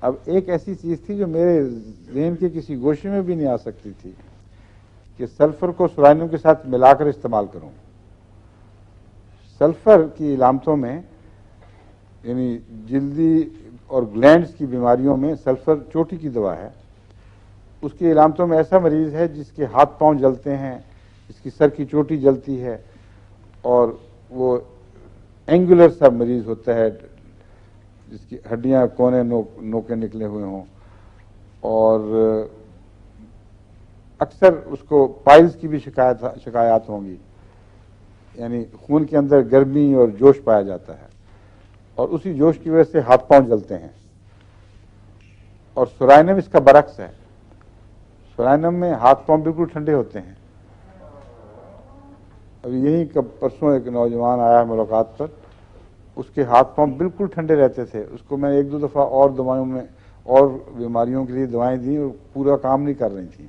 اب ایک ایسی چیز تھی جو میرے ذہن کے کسی گوشے میں بھی نہیں آ سکتی تھی کہ سلفر کو سورانیم کے ساتھ ملا کر استعمال کروں. سلفر کی علامتوں میں یعنی جلدی اور گلینڈز کی بیماریوں میں سلفر چوٹی کی دوا ہے. اس کی علامتوں میں ایسا مریض ہے جس کے ہاتھ پاؤں جلتے ہیں، جس کی سر کی چوٹی جلتی ہے، اور وہ اینگولر سا مریض ہوتا ہے جس کی ہڈیاں کونے نوکے نکلے ہوئے ہوں، اور اکثر اس کو پائلز کی بھی شکایات ہوں گی، یعنی خون کے اندر گرمی اور جوش پایا جاتا ہے، اور اسی جوش کی وجہ سے ہاتھ پاؤں جلتے ہیں. اور سورائنم اس کا برعکس ہے. سورائنم میں ہاتھ پاؤں بالکل ٹھنڈے ہوتے ہیں. ابھی یہی پرسوں ایک نوجوان آیا ملاقات پر، اس کے ہاتھ پاؤں بالکل ٹھنڈے رہتے تھے. اس کو میں ایک دو دفعہ اور دوائیوں میں اور بیماریوں کے لیے دوائیں دیں اور پورا کام نہیں کر رہی تھیں.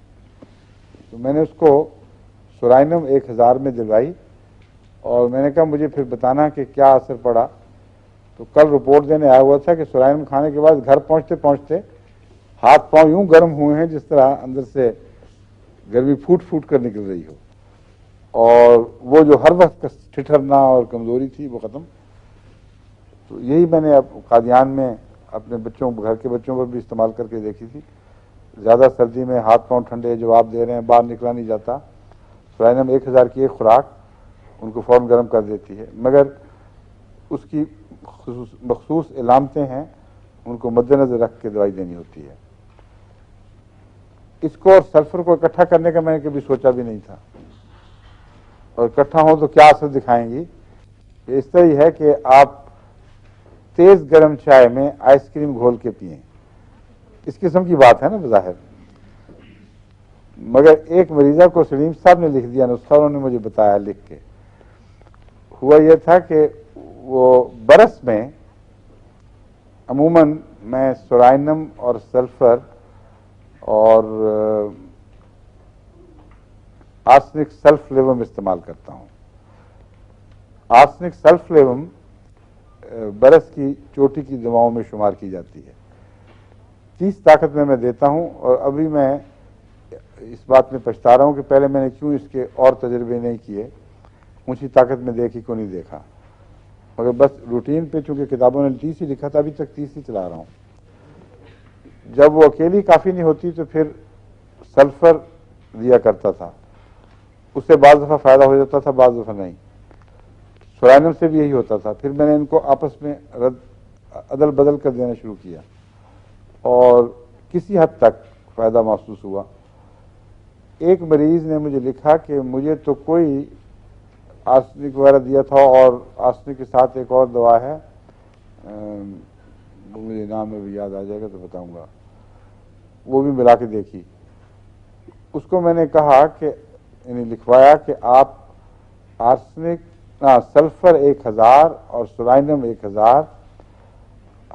تو میں نے اس کو سورائنم 1000 میں دلوائی، اور میں نے کہا مجھے پھر بتانا کہ کیا اثر پڑا. تو کل رپورٹ دینے آیا ہوا تھا کہ سورائنم کھانے کے بعد گھر پہنچتے پہنچتے ہاتھ پاؤں یوں گرم ہوئے ہیں جس طرح اندر سے گرمی پھوٹ پھوٹ کر نکل رہی ہو، اور وہ جو ہر وقت ٹھٹھرنا اور کمزوری تھی وہ ختم. تو یہی میں نے اب قادیان میں اپنے بچوں گھر کے بچوں پر بھی استعمال کر کے دیکھی تھی. زیادہ سردی میں ہاتھ پاؤں ٹھنڈے جواب دے رہے ہیں، باہر نکلا نہیں جاتا، سورائنم 1000 کی ایک خوراک ان کو فوراً گرم کر دیتی ہے. مگر اس کی مخصوص علامتیں ہیں، ان کو مد نظر رکھ کے دوائی دینی ہوتی ہے. اس کو اور سلفر کو اکٹھا کرنے کا میں نے کبھی سوچا بھی نہیں تھا، اور اکٹھا ہوں تو کیا اثر دکھائیں گی. اس طرح ہی ہے کہ آپ تیز گرم چائے میں آئس کریم گھول کے پئیں، اس قسم کی بات ہے نا بظاہر. مگر ایک مریضہ کو سلیم صاحب نے لکھ دیا نسخہ، انہوں نے مجھے بتایا لکھ کے. ہوا یہ تھا کہ وہ برس میں عموماً میں سورائنم اور سلفر اور آرسنک سلف لیوم استعمال کرتا ہوں. آرسنک سلف لیوم برس کی چوٹی کی دواؤں میں شمار کی جاتی ہے. 30 طاقت میں دیتا ہوں، اور ابھی میں اس بات میں پچھتا رہا ہوں کہ پہلے میں نے کیوں اس کے اور تجربے نہیں کیے، اونچی طاقت میں دیکھی کو نہیں دیکھا. مگر بس روٹین پہ چونکہ کتابوں نے 30 ہی لکھا تھا، ابھی تک 30 ہی چلا رہا ہوں. جب وہ اکیلی کافی نہیں ہوتی تو پھر سلفر دیا کرتا تھا، اس سے بعض دفعہ فائدہ ہو جاتا تھا، بعض دفعہ نہیں. سورائنم سے بھی یہی ہوتا تھا. پھر میں نے ان کو آپس میں عدل بدل کر دینا شروع کیا، اور کسی حد تک فائدہ محسوس ہوا. ایک مریض نے مجھے لکھا کہ مجھے تو کوئی آرسنک وغیرہ دیا تھا، اور آرسنک کے ساتھ ایک اور دوا ہے، مجھے نام میں بھی یاد آ جائے گا تو بتاؤں گا، وہ بھی ملا کے دیکھی. اس کو میں نے کہا کہ یعنی لکھوایا کہ آپ آرسنک سلفر 1000 اور سورائنم 1000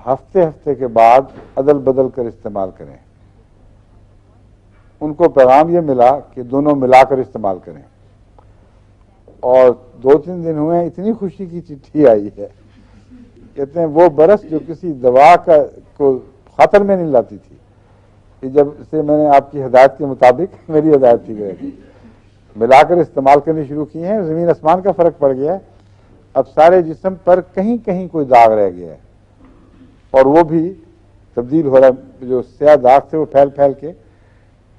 ہفتے کے بعد عدل بدل کر استعمال کریں. ان کو پیغام یہ ملا کہ دونوں ملا کر استعمال کریں، اور 2-3 دن ہوئے ہیں، اتنی خوشی کی چٹھی آئی ہے. کہتے ہیں وہ برس جو کسی دوا کو خاطر میں نہیں لاتی تھی، کہ جب سے میں نے آپ کی ہدایت کے مطابق، میری ہدایت تھی کہ ملا کر استعمال کرنی شروع کی ہیں، زمین آسمان کا فرق پڑ گیا ہے. اب سارے جسم پر کہیں کہیں کوئی داغ رہ گیا ہے، اور وہ بھی تبدیل ہو رہا ہے. جو سیاہ داغ تھے وہ پھیل پھیل کے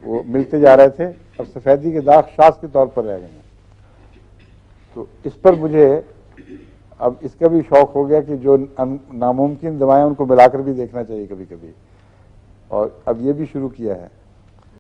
وہ ملتے جا رہے تھے، اب سفیدی کے داغ شاخ کے طور پر رہ گئے ہیں. تو اس پر مجھے اب اس کا بھی شوق ہو گیا کہ جو ناممکن دوائیں ان کو ملا کر بھی دیکھنا چاہیے کبھی کبھی، اور اب یہ بھی شروع کیا ہے.